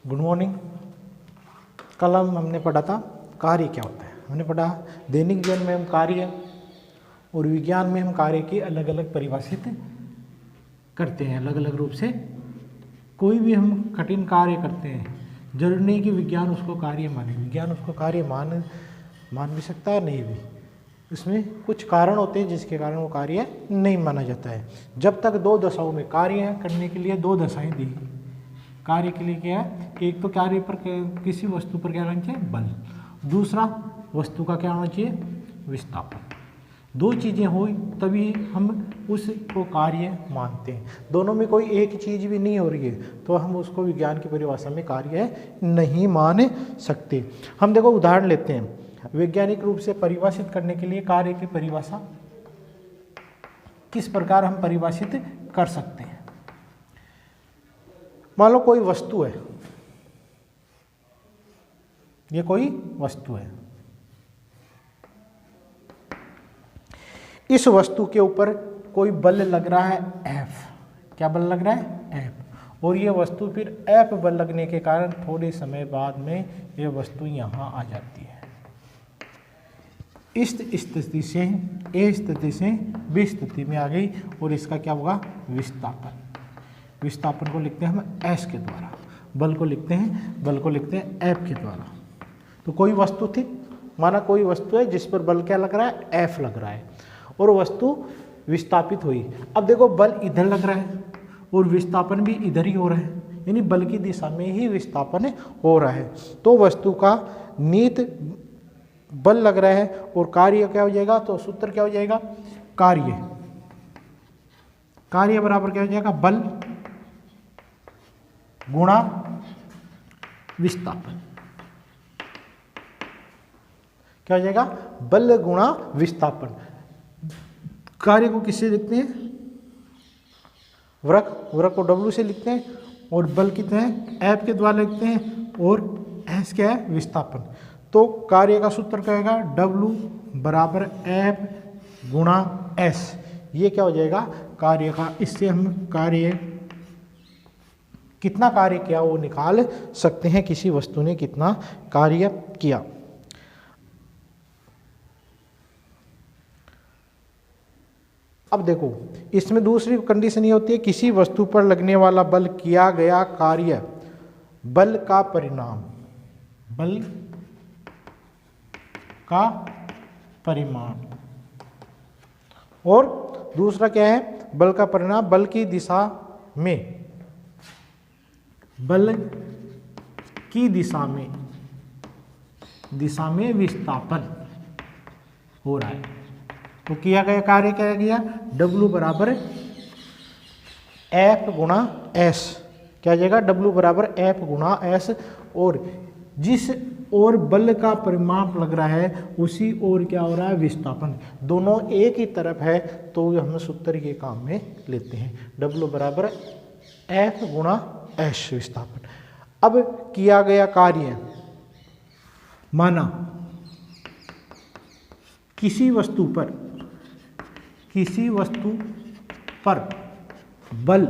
Good morning. कल हमने पढ़ा था कार्य क्या होता है। हमने पढ़ा दैनिक जीवन में हम कार्य और विज्ञान में हम कार्य की अलग अलग परिभाषित करते हैं। अलग अलग रूप से कोई भी हम कठिन कार्य करते हैं, जरूरी नहीं कि विज्ञान उसको कार्य माने। विज्ञान उसको कार्य मान भी सकता है, नहीं भी। इसमें कुछ कारण होते हैं जिसके कारण वो कार्य नहीं माना जाता है। जब तक दो दशाओं में कार्य करने के लिए दो दशाएं दी। कार्य के लिए क्या है, एक तो कार्य पर किसी वस्तु पर क्या होना चाहिए, बल। दूसरा वस्तु का क्या होना चाहिए, विस्थापन। दो चीज़ें हो तभी हम उसको कार्य मानते हैं। दोनों में कोई एक चीज़ भी नहीं हो रही है तो हम उसको विज्ञान की परिभाषा में कार्य नहीं मान सकते। हम देखो उदाहरण लेते हैं। वैज्ञानिक रूप से परिभाषित करने के लिए कार्य की परिभाषा किस प्रकार हम परिभाषित कर सकते हैं। मान लो कोई वस्तु है, ये कोई वस्तु है। इस वस्तु के ऊपर कोई बल लग रहा है F। क्या बल लग रहा है, F। और ये वस्तु फिर F बल लगने के कारण थोड़े समय बाद में ये वस्तु यहाँ आ जाती है। इस स्थिति से A स्थिति से B स्थिति में आ गई और इसका क्या होगा, विस्थापन। विस्थापन को लिखते हैं हम S के द्वारा, बल को लिखते हैं F के द्वारा। तो कोई वस्तु थी, माना कोई वस्तु है जिस पर बल क्या लग रहा है, F लग रहा है और वस्तु विस्थापित हुई। अब देखो बल इधर लग रहा है और विस्थापन भी इधर ही हो रहा है, यानी बल की दिशा में ही विस्थापन हो रहा है। तो वस्तु का नियत बल लग रहा है और कार्य क्या हो जाएगा, तो सूत्र क्या हो जाएगा, कार्य बराबर क्या हो जाएगा, बल गुणा विस्थापन। क्या हो जाएगा, बल गुणा विस्थापन। कार्य को किससे लिखते हैं, वृत्त को W से लिखते हैं और बल कितने हैं, F के द्वारा लिखते हैं और S क्या है, विस्थापन। तो कार्य का सूत्र क्या होगा, W बराबर F गुणा S। ये क्या हो जाएगा, कार्य का। इससे हम कितना कार्य किया वो निकाल सकते हैं, किसी वस्तु ने कितना कार्य किया। अब देखो इसमें दूसरी कंडीशन ये होती है, किसी वस्तु पर लगने वाला बल किया गया कार्य बल का परिमाण। और दूसरा क्या है, बल का परिणाम, बल की दिशा में विस्थापन हो रहा है। तो किया गया कार्य क्या गया, W बराबर F गुणा S। क्या जाएगा, W बराबर F गुणा S। और जिस और बल का परिमाप लग रहा है उसी और क्या हो रहा है, विस्थापन। दोनों एक ही तरफ है तो हम सूत्र के काम में लेते हैं। W बराबर F गुणा S विस्थापन। अब किया गया कार्य, माना किसी वस्तु पर बल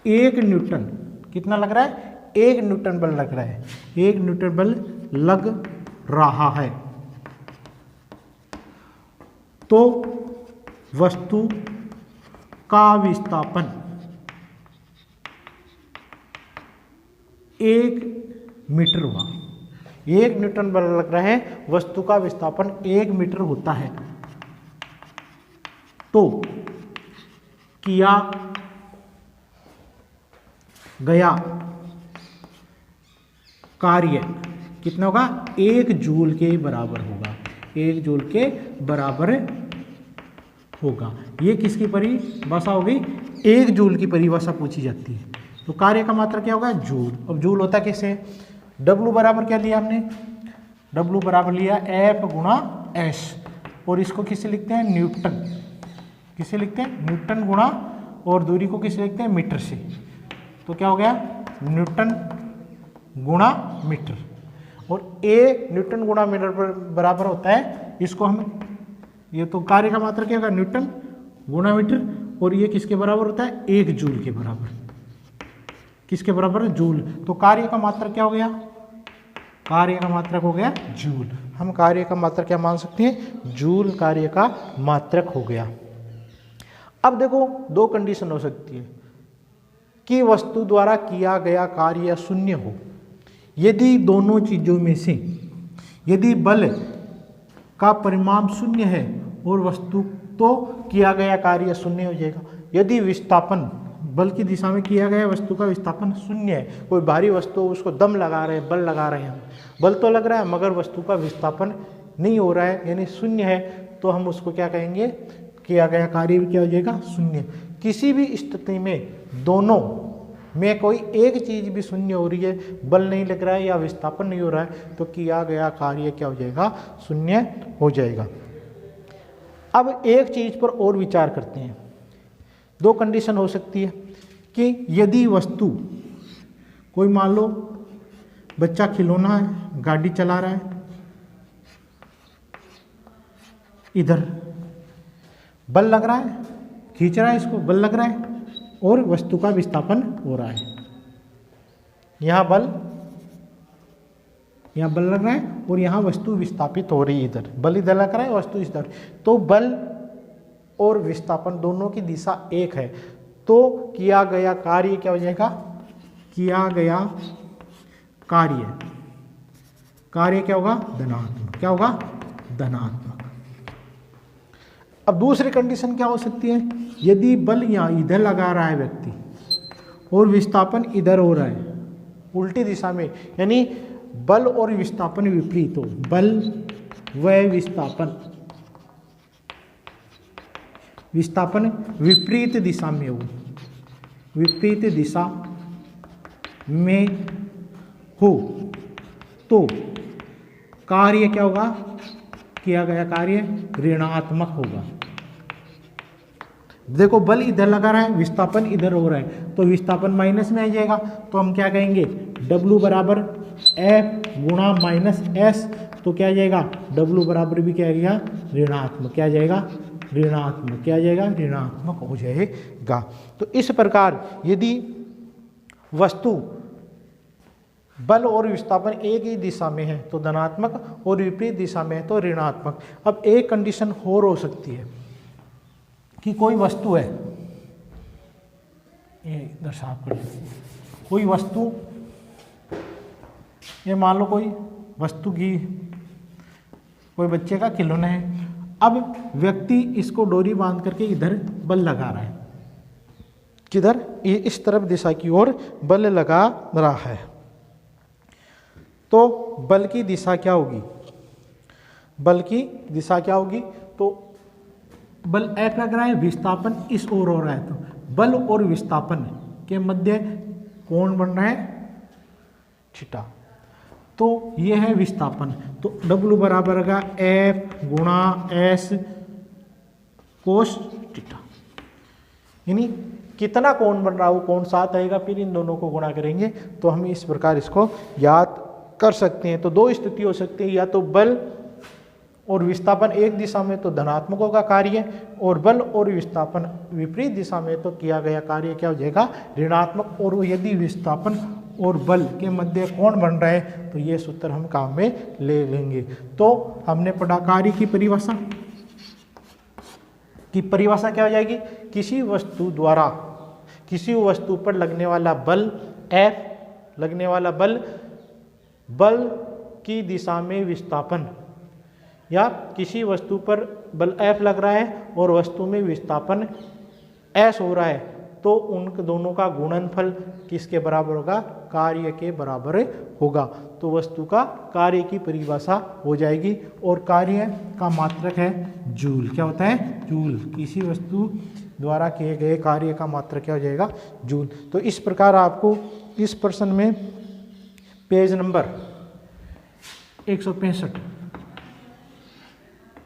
1 न्यूटन, कितना लग रहा है, 1 न्यूटन बल लग रहा है। 1 न्यूटन बल लग रहा है तो वस्तु का विस्थापन 1 मीटर हुआ। 1 न्यूटन बल लग रहा है, वस्तु का विस्थापन 1 मीटर होता है। तो किया गया कार्य कितना होगा, 1 जूल के बराबर होगा। 1 जूल के बराबर होगा। ये किसकी परिभाषा होगी, 1 जूल की परिभाषा पूछी जाती है। तो कार्य का मात्रा क्या होगा, जूल। अब जूल होता कैसे, W बराबर क्या लिया हमने, W बराबर लिया F गुणा S। और इसको किससे लिखते हैं, न्यूटन। किससे लिखते हैं, न्यूटन गुणा, और दूरी को किससे लिखते हैं, मीटर से। तो क्या हो गया, न्यूटन गुणा मीटर। और A न्यूटन गुणा मीटर बराबर होता है, इसको हम, ये तो कार्य का मात्रा क्या होगा, न्यूटन गुणा मीटर। और ये किसके बराबर होता है, 1 जूल के बराबर। किसके बराबर है? जूल। तो कार्य का मात्रक क्या हो गया? कार्य का मात्रक हो गया जूल। हम कार्य का मात्रक क्या मान सकते हैं? जूल कार्य का मात्रक हो गया। अब देखो दो कंडीशन हो सकती है कि वस्तु द्वारा किया गया कार्य शून्य हो। यदि दोनों चीजों में से यदि बल का परिमाण शून्य है और वस्तु तो किया गया कार्य शून्य हो जाएगा। यदि विस्थापन बल की दिशा में किया गया वस्तु का विस्थापन शून्य है, कोई भारी वस्तु उसको दम लगा रहे हैं, बल लगा रहे हैं हम, बल तो लग रहा है मगर वस्तु का विस्थापन नहीं हो रहा है यानी शून्य है, तो हम उसको क्या कहेंगे? किया गया कार्य भी क्या हो जाएगा? शून्य। किसी भी स्थिति में दोनों में कोई एक चीज भी शून्य हो रही है, बल नहीं लग रहा है या विस्थापन नहीं हो रहा है, तो किया गया कार्य क्या हो जाएगा? शून्य हो जाएगा। अब एक चीज पर और विचार करते हैं। दो कंडीशन हो सकती है कि यदि वस्तु कोई मान लो बच्चा खिलौना है, गाड़ी चला रहा है, इधर बल लग रहा है, खींच रहा है इसको, बल लग रहा है और वस्तु का विस्थापन हो रहा है। यहाँ बल लग रहा है और यहाँ वस्तु विस्थापित हो रही है, इधर बल इधर लग रहा है, वस्तु इधर। तो बल और विस्थापन दोनों की दिशा एक है, तो किया गया कार्य क्या हो जाएगा? किया गया कार्य क्या होगा? धनात्मक। क्या होगा? धनात्मक। अब दूसरी कंडीशन क्या हो सकती है? यदि बल यहाँ इधर लगा रहा है व्यक्ति और विस्थापन इधर हो रहा है उल्टी दिशा में, यानी बल और विस्थापन विपरीत हो, बल व विस्थापन विपरीत दिशा में हो, विपरीत दिशा में हो, तो कार्य क्या होगा? किया गया कार्य ऋणात्मक होगा। देखो बल इधर लगा रहा है, विस्थापन इधर हो रहा है, तो विस्थापन माइनस में आ जाएगा, तो हम क्या कहेंगे? W बराबर F गुणा माइनस S, तो क्या आ जाएगा? W बराबर भी क्या आ गया? ऋणात्मक। क्या आ जाएगा? ऋणात्मक। क्या आ जाएगा? ऋणात्मक हो जाएगा। तो इस प्रकार यदि वस्तु बल और विस्थापन एक ही दिशा में है तो धनात्मक और विपरीत दिशा में है तो ऋणात्मक। अब एक कंडीशन और हो सकती है कि कोई वस्तु है, ये इधर साफ कर, कोई वस्तु, ये मान लो कोई वस्तु की, कोई बच्चे का खिलौना है, अब व्यक्ति इसको डोरी बांध करके इधर बल लगा रहा है, किधर? इस तरफ दिशा की ओर बल लगा रहा है, तो बल की दिशा क्या होगी? बल की दिशा क्या होगी? तो बल F लग रहा है, विस्थापन इस ओर हो रहा है, तो बल और विस्थापन के मध्य कोण बन रहा है थीटा, तो ये है विस्थापन। तो W बराबर होगा F गुणा S कोस थीटा, यानी कितना कोण बन रहा है वो कोण 7 आएगा, फिर इन दोनों को गुणा करेंगे तो हम इस प्रकार इसको याद कर सकते हैं। तो दो स्थिति हो सकती है, या तो बल और विस्थापन एक दिशा में तो धनात्मक होगा कार्य, और बल और विस्थापन विपरीत दिशा में तो किया गया कार्य क्या हो जाएगा? ऋणात्मक। और यदि विस्थापन और बल के मध्य कोण बन रहा है तो ये सूत्र हम काम में ले लेंगे। तो हमने पढ़ा कार्य की परिभाषा क्या हो जाएगी? किसी वस्तु द्वारा किसी वस्तु पर लगने वाला बल F, लगने वाला बल की दिशा में विस्थापन, या किसी वस्तु पर बल F लग रहा है और वस्तु में विस्थापन S हो रहा है, तो उन दोनों का गुणनफल किसके बराबर होगा? कार्य के बराबर होगा। तो वस्तु का कार्य की परिभाषा हो जाएगी, और कार्य का मात्रक है जूल। क्या होता है? जूल। किसी वस्तु द्वारा किए गए कार्य का मात्रक क्या हो जाएगा? जूल। तो इस प्रकार आपको इस प्रश्न में पेज नंबर 165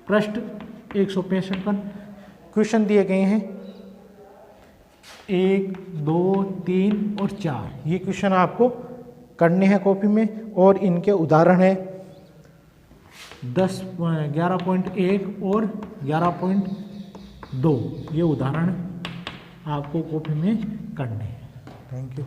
पृष्ठ 165 पर क्वेश्चन दिए गए हैं 1, 2, 3 और 4। ये क्वेश्चन आपको करने हैं कॉपी में, और इनके उदाहरण है 11.1 और 11.2। ये उदाहरण आपको कॉपी में करने हैं। Thank you.